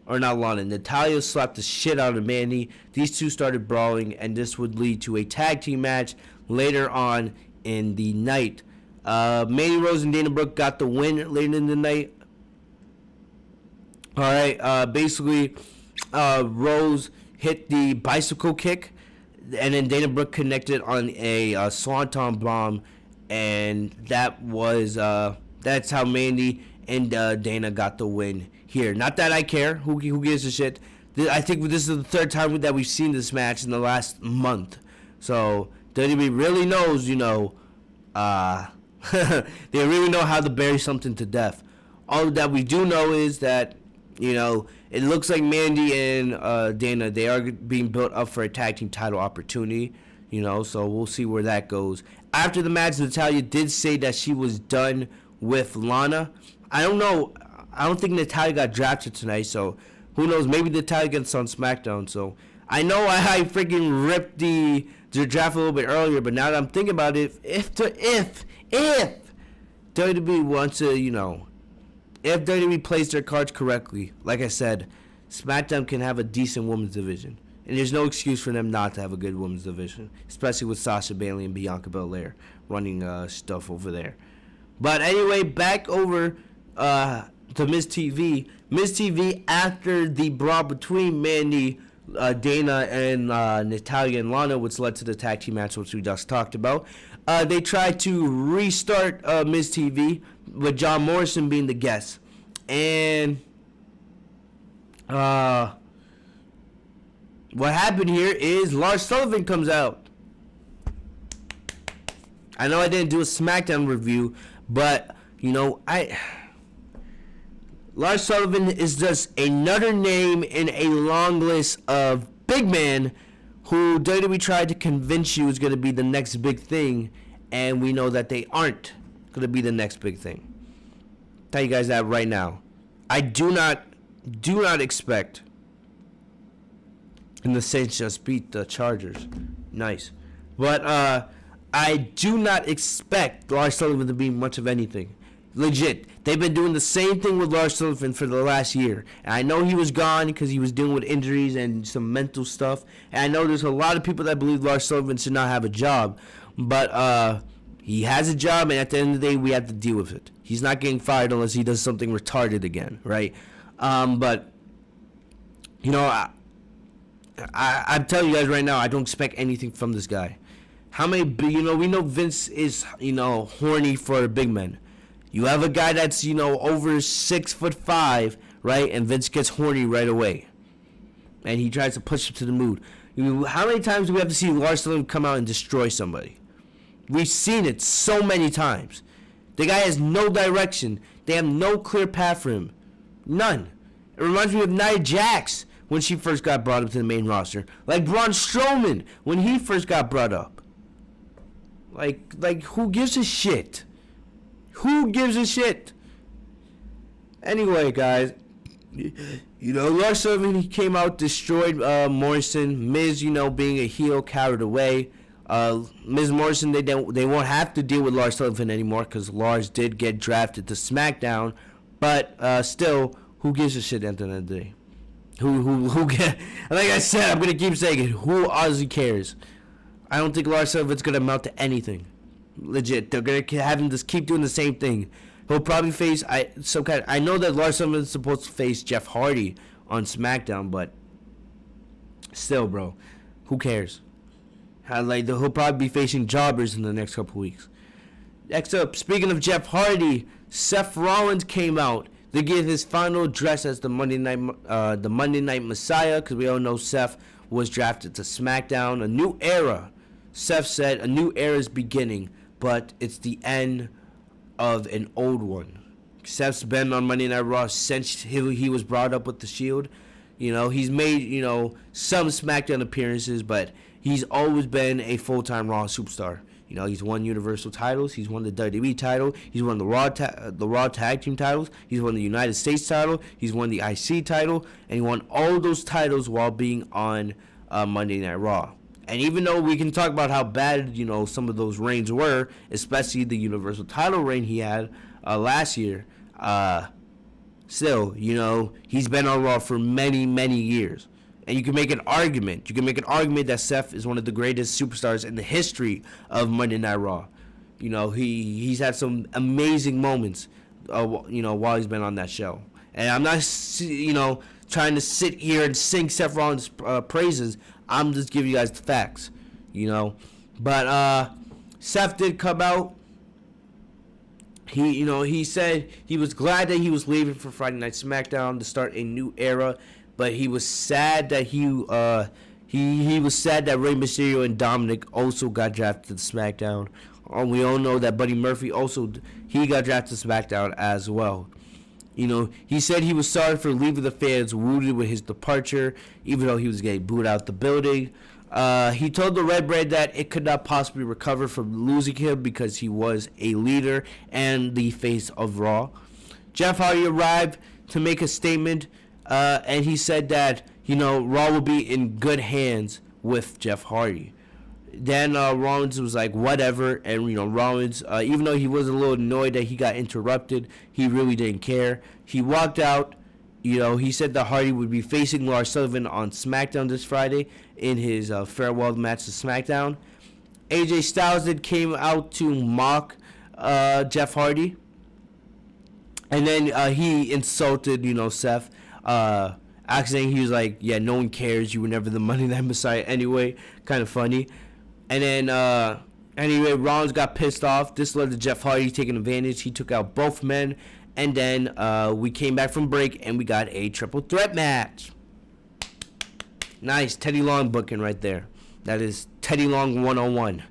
Natalya slapped the shit out of Mandy. These two started brawling, and this would lead to a tag team match later on in the night. Mandy Rose and Dana Brooke got the win later in the night. All right, basically, Rose hit the bicycle kick, and then Dana Brooke connected on a Swanton bomb, and that's how Mandy and Dana got the win here. Not that I care. Who gives a shit? I think this is the third time that we've seen this match in the last month. So WWE really knows, they really know how to bury something to death. All that we do know is that, it looks like Mandy and Dana, they are being built up for a tag team title opportunity, so we'll see where that goes. After the match, Natalya did say that she was done with Lana. I don't know. I don't think Natalya got drafted tonight, so who knows? Maybe Natalya gets on SmackDown. So I know I freaking ripped the draft a little bit earlier, but now that I'm thinking about it, if WWE wants to, if WWE plays their cards correctly, like I said, SmackDown can have a decent women's division. And there's no excuse for them not to have a good women's division, especially with Sasha, Bayley, and Bianca Belair running stuff over there. But anyway, back over to Miz TV. Miz TV, after the brawl between Mandy, Dana, and Natalya and Lana, which led to the tag team match, which we just talked about, they tried to restart Miz TV with John Morrison being the guest. And what happened here is Lars Sullivan comes out. I know I didn't do a SmackDown review, but Lars Sullivan is just another name in a long list of big men who WWE tried to convince you is going to be the next big thing, and we know that they aren't going to be the next big thing. Tell you guys that right now. I do not expect, and the Saints just beat the Chargers. Nice. But I do not expect Lars Sullivan to be much of anything. Legit. They've been doing the same thing with Lars Sullivan for the last year. And I know he was gone because he was dealing with injuries and some mental stuff. And I know there's a lot of people that believe Lars Sullivan should not have a job. But He has a job, and at the end of the day, we have to deal with it. He's not getting fired unless he does something retarded again, right? But, you know, I'm telling you guys right now, I don't expect anything from this guy. How many, you know, we know Vince is, you know, horny for big men. You have a guy that's, you know, over 6'5", right? And Vince gets horny right away. And he tries to push him to the moon. How many times do we have to see Lars Sullivan come out and destroy somebody? We've seen it so many times. The guy has no direction. They have no clear path for him. None. It reminds me of Nia Jax when she first got brought up to the main roster. Like Braun Strowman when he first got brought up. Like who gives a shit? Who gives a shit? Anyway, guys, you know, Lars Sullivan, he came out, destroyed Morrison. Miz, you know, being a heel, cowered away. Miz Morrison, they won't have to deal with Lars Sullivan anymore because Lars did get drafted to Smackdown. But still, who gives a shit at the end of the day? Who get? Like I said, I'm gonna keep saying it. Who honestly cares? I don't think Lars Sullivan's gonna amount to anything. Legit, they're gonna have him just keep doing the same thing. He'll probably face I know that Lars Sullivan's supposed to face Jeff Hardy on SmackDown, but still, bro, who cares? He'll probably be facing jobbers in the next couple weeks. Next up, speaking of Jeff Hardy, Seth Rollins came out to give his final address as the Monday Night Messiah, because we all know Seth was drafted to SmackDown. A new era. Seth said a new era is beginning, but it's the end of an old one. Seth's been on Monday Night Raw since he was brought up with the Shield. You know, he's made, you know, some SmackDown appearances, but he's always been a full-time Raw superstar. You know, he's won Universal titles. He's won the WWE title. He's won the Raw Tag Team titles. He's won the United States title. He's won the IC title. And he won all those titles while being on Monday Night Raw. And even though we can talk about how bad, you know, some of those reigns were, especially the Universal title reign he had last year, still, you know, he's been on Raw for many, many years. And you can make an argument. You can make an argument that Seth is one of the greatest superstars in the history of Monday Night Raw. You know, he's had some amazing moments, you know, while he's been on that show. And I'm not, you know, trying to sit here and sing Seth Rollins' praises. I'm just giving you guys the facts, you know. But Seth did come out. He said he was glad that he was leaving for Friday Night SmackDown to start a new era. But he was sad that he was sad that Rey Mysterio and Dominic also got drafted to SmackDown. We all know that Buddy Murphy he got drafted to SmackDown as well. You know, he said he was sorry for leaving the fans wounded with his departure, even though he was getting booed out the building. He told the Red Brand that it could not possibly recover from losing him because he was a leader and the face of Raw. Jeff Hardy arrived to make a statement. And he said that, you know, Raw will be in good hands with Jeff Hardy. Then Rollins was like, whatever. And, you know, Rollins, even though he was a little annoyed that he got interrupted, he really didn't care. He walked out. You know, he said that Hardy would be facing Lars Sullivan on SmackDown this Friday in his farewell match to SmackDown. AJ Styles came out to mock Jeff Hardy. And then he insulted, you know, Seth. Accidentally, he was like, yeah, no one cares. You were never the Monday Night Messiah anyway. Kind of funny. And then, anyway, Rollins got pissed off. This led to Jeff Hardy taking advantage. He took out both men. And then we came back from break, and we got a triple threat match. Nice. Teddy Long booking right there. That is Teddy Long 101.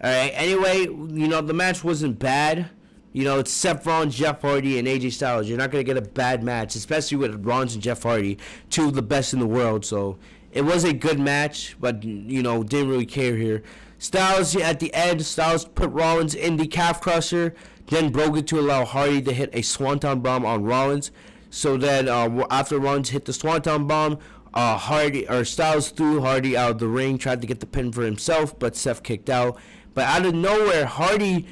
All right. Anyway, you know, the match wasn't bad. You know, it's Seth Rollins, Jeff Hardy, and AJ Styles. You're not going to get a bad match, especially with Rollins and Jeff Hardy, two of the best in the world. So it was a good match, but, you know, didn't really care here. Styles, at the end, Styles put Rollins in the calf crusher, then broke it to allow Hardy to hit a swanton bomb on Rollins. So then after Rollins hit the swanton bomb, Styles threw Hardy out of the ring, tried to get the pin for himself, but Seth kicked out. But out of nowhere, Hardy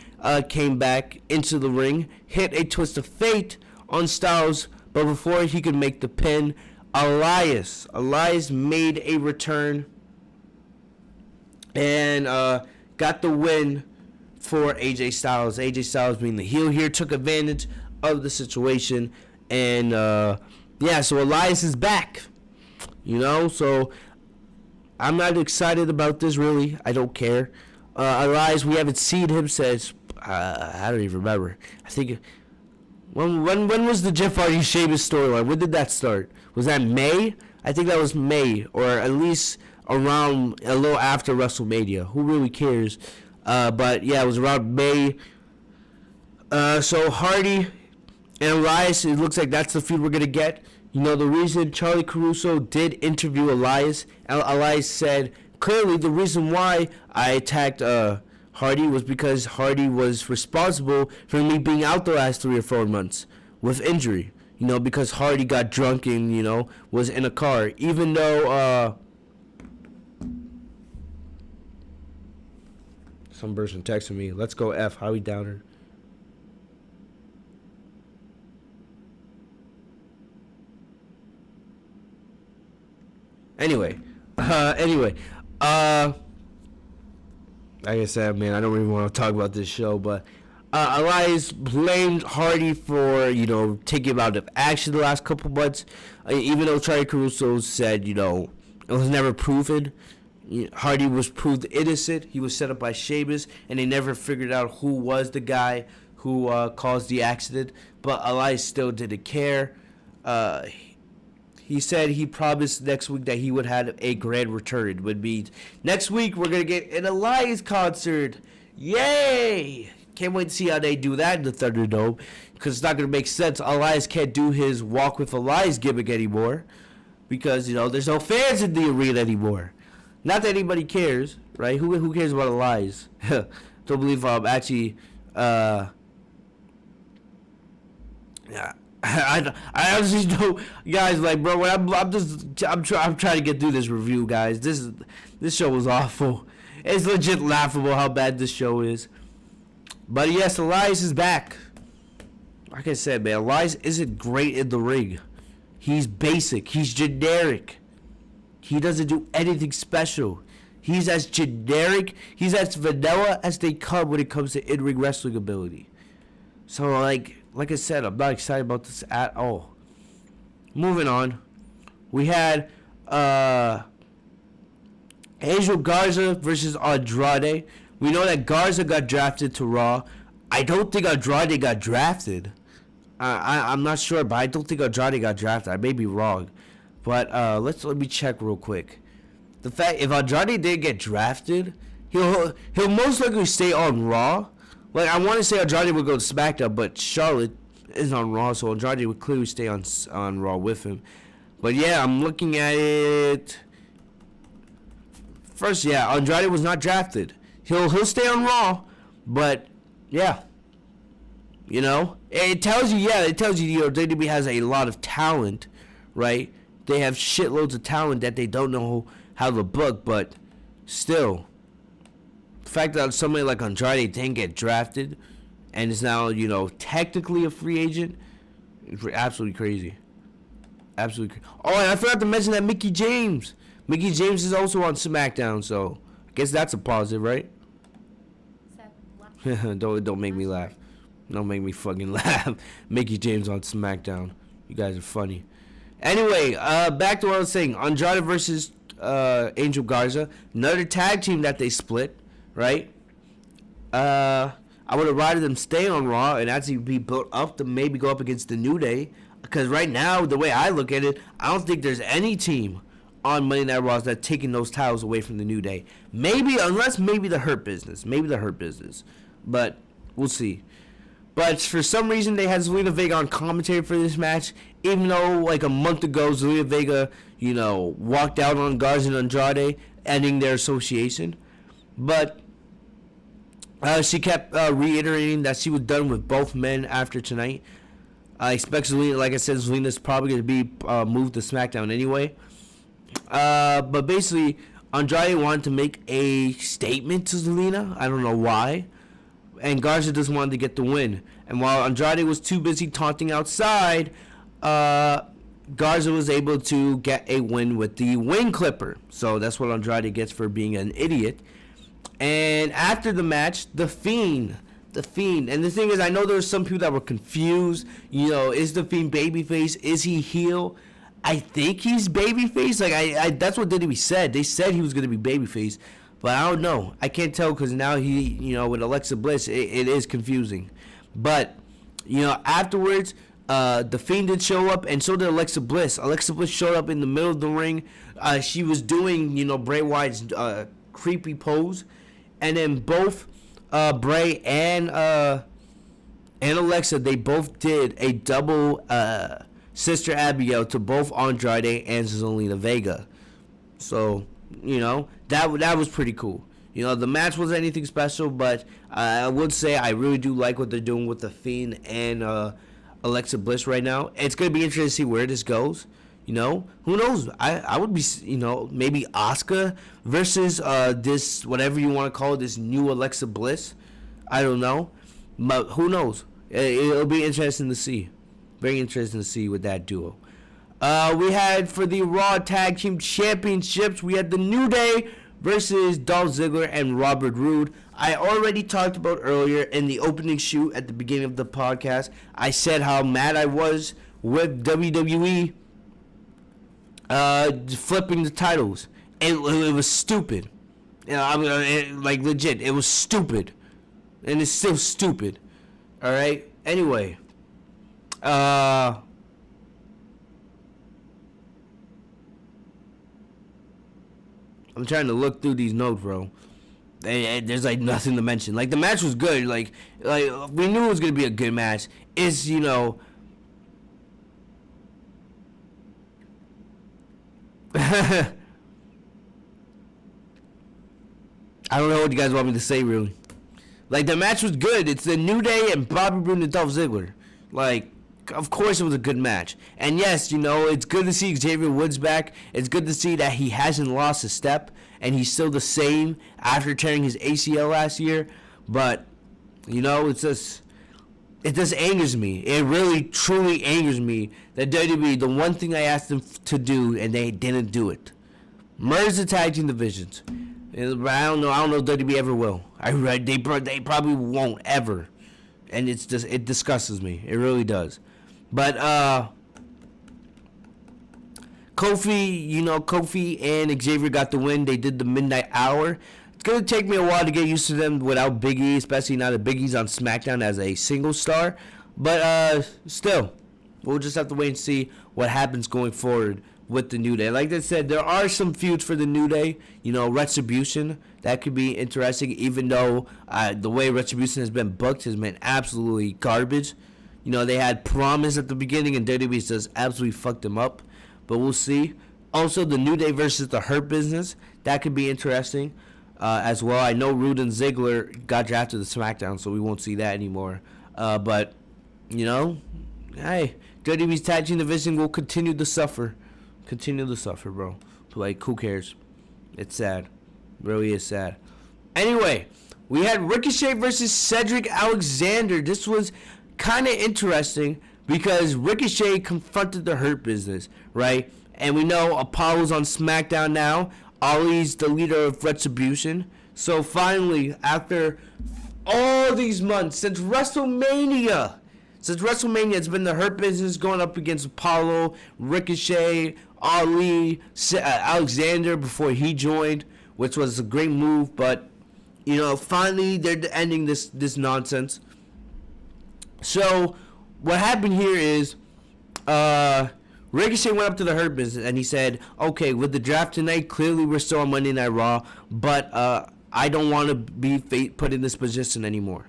came back into the ring, hit a twist of fate on Styles, but before he could make the pin, Elias made a return and got the win for AJ Styles. AJ Styles being the heel here took advantage of the situation, and so Elias is back. So I'm not excited about this, really. I don't care. Elias, we haven't seen him since I don't even remember. I think when was the Jeff Hardy Sheamus storyline? When did that start? Was that May? I think that was May, or at least around a little after WrestleMania. Who really cares? But yeah, it was around May. So Hardy and Elias, it looks like that's the feud we're gonna get. The reason Charlie Caruso did interview Elias, Elias said clearly the reason why I attacked Hardy was because Hardy was responsible for me being out the last 3 or 4 months with injury. Because Hardy got drunk and, was in a car. Even though, some person texted me, let's go F, Howie Downer. Anyway, like I said, man, I don't even want to talk about this show, but Elias blamed Hardy for, taking him out of action the last couple months, even though Charlie Caruso said, it was never proven. Hardy was proved innocent. He was set up by Sheamus, and they never figured out who was the guy who caused the accident, but Elias still didn't care. He said he promised next week that he would have a grand return. It would be next week we're going to get an Elias concert. Yay! Can't wait to see how they do that in the Thunderdome, because it's not going to make sense. Elias can't do his Walk with Elias gimmick anymore because, there's no fans in the arena anymore. Not that anybody cares, right? Who cares about Elias? Don't believe actually... yeah. I honestly don't, guys. Like, bro, I'm trying to get through this review, guys. This show was awful. It's legit laughable how bad this show is. But yes, Elias is back. Like I said, man, Elias isn't great in the ring. He's basic. He's generic. He doesn't do anything special. He's as generic. He's as vanilla as they come when it comes to in-ring wrestling ability. So, like I said, I'm not excited about this at all. Moving on, we had Angel Garza versus Andrade. We know that Garza got drafted to Raw. I don't think Andrade got drafted. I'm not sure, but I don't think Andrade got drafted. I may be wrong, but let me check real quick. The fact, if Andrade did get drafted, he'll most likely stay on Raw. Like, I want to say Andrade would go to SmackDown, but Charlotte is on Raw, so Andrade would clearly stay on Raw with him. But yeah, I'm looking at it. First, yeah, Andrade was not drafted. He'll stay on Raw, but yeah, it tells you WWE has a lot of talent, right? They have shitloads of talent that they don't know how to book, but still. The fact that somebody like Andrade didn't get drafted and is now, technically a free agent is absolutely crazy. Absolutely crazy. Oh, and I forgot to mention that Mickie James is also on SmackDown, so I guess that's a positive, right? Don't make me laugh. Don't make me fucking laugh. Mickie James on SmackDown. You guys are funny. Anyway, back to what I was saying. Andrade versus Angel Garza. Another tag team that they split. Right? I would have rather them stay on Raw and actually be built up to maybe go up against the New Day. Because right now, the way I look at it, I don't think there's any team on Monday Night Raw that's taking those titles away from the New Day. Unless the Hurt Business. But we'll see. But for some reason, they had Zelina Vega on commentary for this match. Even though, like a month ago, Zelina Vega, walked out on Garza and Andrade, ending their association. But she kept reiterating that she was done with both men after tonight. I expect Zelina, like I said, Zelina's probably going to be moved to SmackDown anyway. But basically, Andrade wanted to make a statement to Zelina. I don't know why. And Garza just wanted to get the win. And while Andrade was too busy taunting outside, Garza was able to get a win with the wing clipper. So that's what Andrade gets for being an idiot. And after the match, the Fiend. And the thing is, I know there were some people that were confused. Is the Fiend babyface? Is he heel? I think he's babyface. Like that's what WWE said. They said he was gonna be babyface, but I don't know. I can't tell because now with Alexa Bliss, it is confusing. But afterwards, the Fiend did show up, and so did Alexa Bliss. Alexa Bliss showed up in the middle of the ring. She was doing Bray Wyatt's creepy pose, and then both Bray and Alexa, they both did a double Sister Abigail to both Andrade and Zelina Vega. So, that was pretty cool. The match wasn't anything special, but I would say I really do like what they're doing with the Fiend and Alexa Bliss right now. It's going to be interesting to see where this goes. Who knows? I would be, maybe Asuka versus this, whatever you want to call it, this new Alexa Bliss. I don't know. But who knows? It'll be interesting to see. Very interesting to see with that duo. We had for the Raw Tag Team Championships, we had the New Day versus Dolph Ziggler and Robert Roode. I already talked about earlier in the opening shoot at the beginning of the podcast. I said how mad I was with WWE flipping the titles. It was stupid. Legit, it was stupid. And it's still stupid. Alright? Anyway. I'm trying to look through these notes, bro. There's nothing to mention. The match was good. Like we knew it was gonna be a good match. It's I don't know what you guys want me to say, really. The match was good. It's the New Day and Bobby Roode and Dolph Ziggler. Of course it was a good match. And yes, it's good to see Xavier Woods back. It's good to see that he hasn't lost a step and he's still the same after tearing his ACL last year. But, it just angers me. It really, truly angers me that WWE, the one thing I asked them to do, and they didn't do it. Merge the tag team divisions. I don't know if WWE ever will. They probably won't ever. And it disgusts me. It really does. But Kofi and Xavier got the win. They did the Midnight Hour. It's gonna take me a while to get used to them without Big E, especially now that Big E's on SmackDown as a single star. But still, we'll just have to wait and see what happens going forward with the New Day. Like I said, there are some feuds for the New Day. Retribution. That could be interesting, even though the way Retribution has been booked has been absolutely garbage. They had promise at the beginning, and WWE just absolutely fucked them up. But we'll see. Also, the New Day versus the Hurt Business. That could be interesting as well. I know Roode and Ziggler got drafted to SmackDown, so we won't see that anymore. But, hey, WWE's tag team division will continue to suffer. Continue to suffer, bro. Who cares? It's sad. Really is sad. Anyway, we had Ricochet versus Cedric Alexander. This was kind of interesting because Ricochet confronted the Hurt Business, right? And we know Apollo's on SmackDown now. Ali's the leader of Retribution. So finally, after all these months, since WrestleMania, it's been the Hurt Business going up against Apollo, Ricochet, Ali, Alexander before he joined, which was a great move. But, finally they're ending this nonsense. So what happened here is Ricochet went up to the Hurt Business and he said, okay, with the draft tonight, clearly we're still on Monday Night Raw, but I don't want to be put in this position anymore.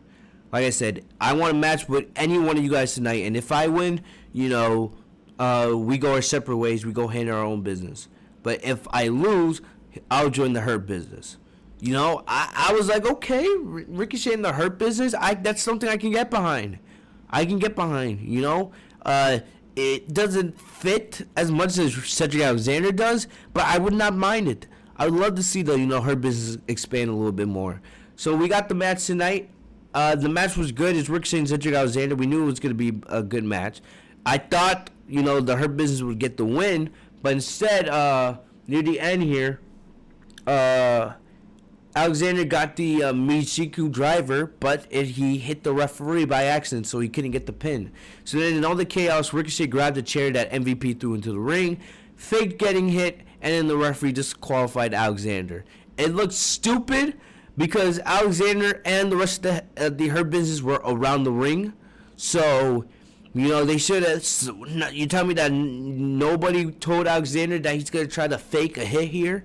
Like I said, I want to match with any one of you guys tonight, and if I win, we go our separate ways, we go handle our own business. But if I lose, I'll join the Hurt Business. I was like, okay, Ricochet in the Hurt Business, that's something I can get behind. It doesn't fit as much as Cedric Alexander does, but I would not mind it. I would love to see the Hurt Business expand a little bit more. So we got the match tonight. The match was good. It's Ricochet and Cedric Alexander. We knew it was going to be a good match. I thought the Hurt Business would get the win, but instead near the end here, Alexander got the Michiku driver, but he hit the referee by accident, so he couldn't get the pin. So then in all the chaos, Ricochet grabbed the chair that MVP threw into the ring, faked getting hit, and then the referee disqualified Alexander. It looked stupid because Alexander and the rest of the Hurt Business were around the ring. So, they should have. You tell me that nobody told Alexander that he's going to try to fake a hit here?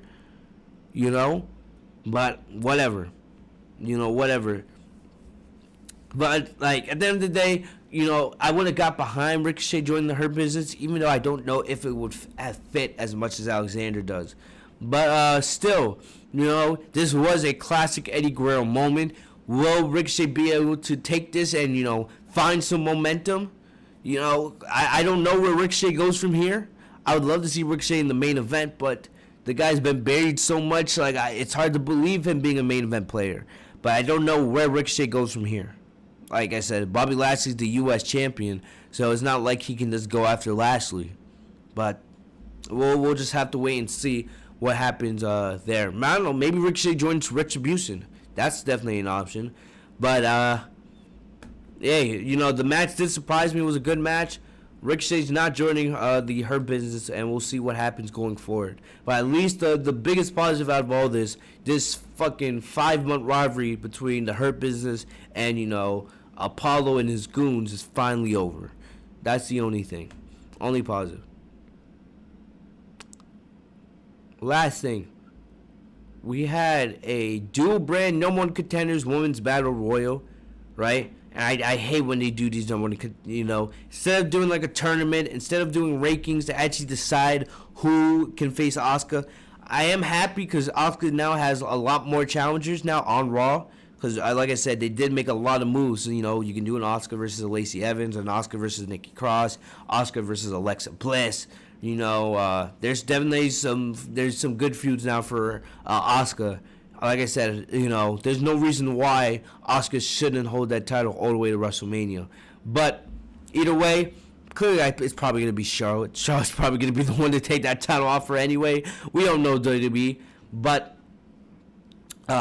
But whatever. Whatever. But, at the end of the day, I would have got behind Ricochet joining the Hurt Business, even though I don't know if it would have fit as much as Alexander does. But still, this was a classic Eddie Guerrero moment. Will Ricochet be able to take this and, find some momentum? I don't know where Ricochet goes from here. I would love to see Ricochet in the main event, but the guy's been buried so much, it's hard to believe him being a main event player. But I don't know where Ricochet goes from here. Like I said, Bobby Lashley's the U.S. champion, so it's not like he can just go after Lashley. But we'll just have to wait and see what happens there. I don't know, maybe Ricochet joins Retribution. That's definitely an option. But, the match did surprise me. It was a good match. Ricochet's not joining the Hurt Business, and we'll see what happens going forward. But at least the biggest positive out of all this fucking 5-month rivalry between the Hurt Business and, Apollo and his goons is finally over. That's the only thing. Only positive. Last thing. We had a dual brand number one contenders women's battle royal, right? And I hate when they do these number one, instead of doing like a tournament, instead of doing rankings to actually decide who can face Asuka. I am happy because Asuka now has a lot more challengers now on Raw. Because, like I said, they did make a lot of moves. So, you can do an Asuka versus a Lacey Evans, an Asuka versus Nikki Cross, Asuka versus Alexa Bliss. There's definitely some good feuds now for Asuka. Like I said, there's no reason why Asuka shouldn't hold that title all the way to WrestleMania. But either way, clearly it's probably going to be Charlotte. Charlotte's probably going to be the one to take that title off her anyway. We don't know WWE. But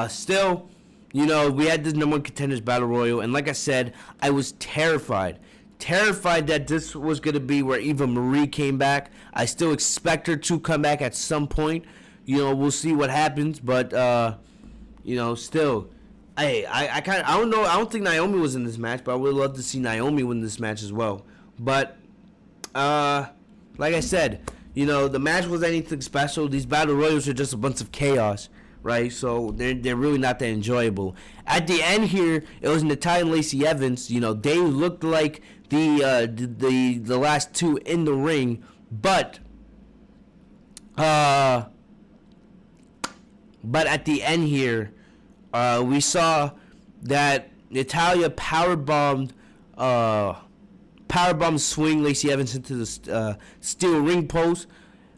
still, we had this number one contenders battle royal. And like I said, I was terrified that this was going to be where Eva Marie came back. I still expect her to come back at some point. We'll see what happens, but still, I don't know. I don't think Naomi was in this match, but I would love to see Naomi win this match as well. But like I said, the match was anything special. These battle royals are just a bunch of chaos, right? So they're really not that enjoyable. At the end here, it was Natalya and Lacey Evans. They looked like the last two in the ring, but at the end here, we saw that Natalya powerbombed swing Lacey Evans into the steel ring post,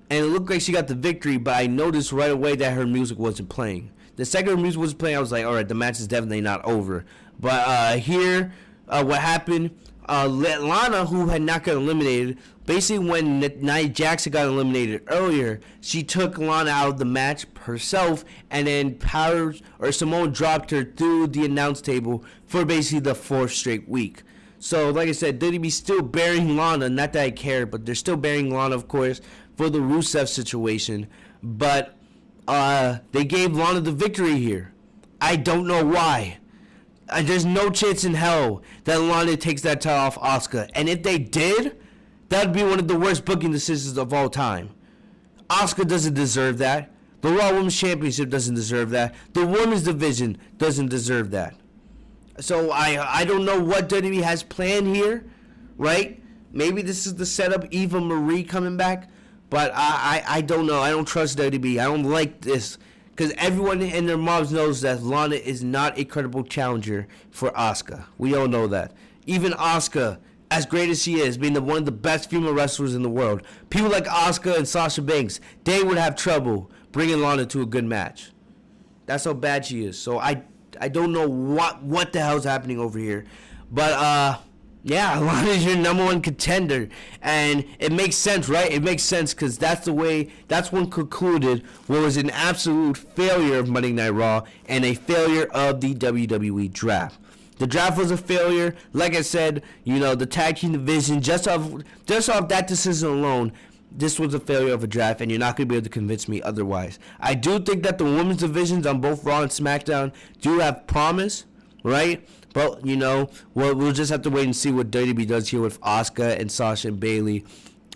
and it looked like she got the victory, but I noticed right away that her music wasn't playing. The second her music wasn't playing, I was like, all right, the match is definitely not over. But here, what happened, Lana, who had not gotten eliminated, basically when Nia Jackson got eliminated earlier, she took Lana out of the match herself, and then Simone dropped her through the announce table for basically the 4th straight week. So, like I said, WWE still burying Lana. Not that I care, but they're still burying Lana, of course, for the Rusev situation. But they gave Lana the victory here. I don't know why. There's no chance in hell that Lana takes that title off Asuka. And if they did, that would be one of the worst booking decisions of all time. Asuka doesn't deserve that. The Raw Women's Championship doesn't deserve that. The Women's Division doesn't deserve that. So I don't know what WWE has planned here, right? Maybe this is the setup, Eva Marie coming back. But I don't know. I don't trust WWE. I don't like this. Because everyone in their moms knows that Lana is not a credible challenger for Asuka. We all know that. Even Asuka, as great as she is, being one of the best female wrestlers in the world, people like Asuka and Sasha Banks, they would have trouble bringing Lana to a good match. That's how bad she is. So I don't know what the hell's happening over here. But Yeah, Lana's your number one contender, and it makes sense, right? It makes sense because that's when concluded what was an absolute failure of Monday Night Raw and a failure of the WWE draft. The draft was a failure. Like I said, the tag team division, just off that decision alone, this was a failure of a draft, and you're not going to be able to convince me otherwise. I do think that the women's divisions on both Raw and SmackDown do have promise, right? But, we'll just have to wait and see what WWE does here with Asuka and Sasha and Bayley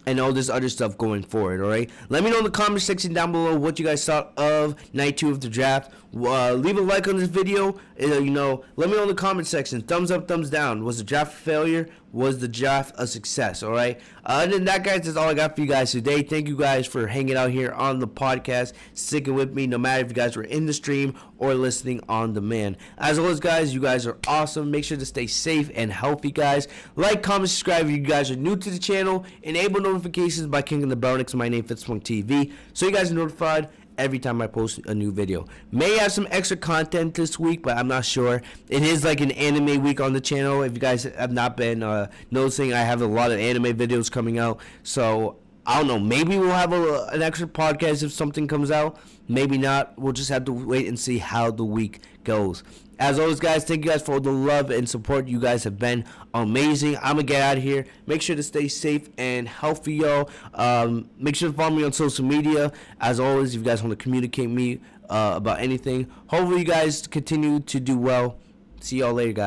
and all this other stuff going forward, all right? Let me know in the comment section down below what you guys thought of Night 2 of the draft. Leave a like on this video. Let me know in the comment section. Thumbs up, thumbs down. Was the draft a failure? Was the draft a success, all right? Other than that, guys, that's all I got for you guys today. Thank you guys for hanging out here on the podcast, sticking with me, no matter if you guys were in the stream or listening on demand. As always, guys, you guys are awesome. Make sure to stay safe and healthy, guys. Like, comment, subscribe if you guys are new to the channel. Enable notifications by clicking the bell next to my name, Fitz TV, so you guys are notified every time I post a new video. May have some extra content this week, but I'm not sure. It is like an anime week on the channel. If you guys have not been noticing, I have a lot of anime videos coming out. So, I don't know. Maybe we'll have an extra podcast if something comes out. Maybe not. We'll just have to wait and see how the week goes. As always, guys, thank you guys for all the love and support. You guys have been amazing. I'm going to get out of here. Make sure to stay safe and healthy, y'all. Make sure to follow me on social media. As always, if you guys want to communicate me about anything. Hopefully, you guys continue to do well. See y'all later, guys.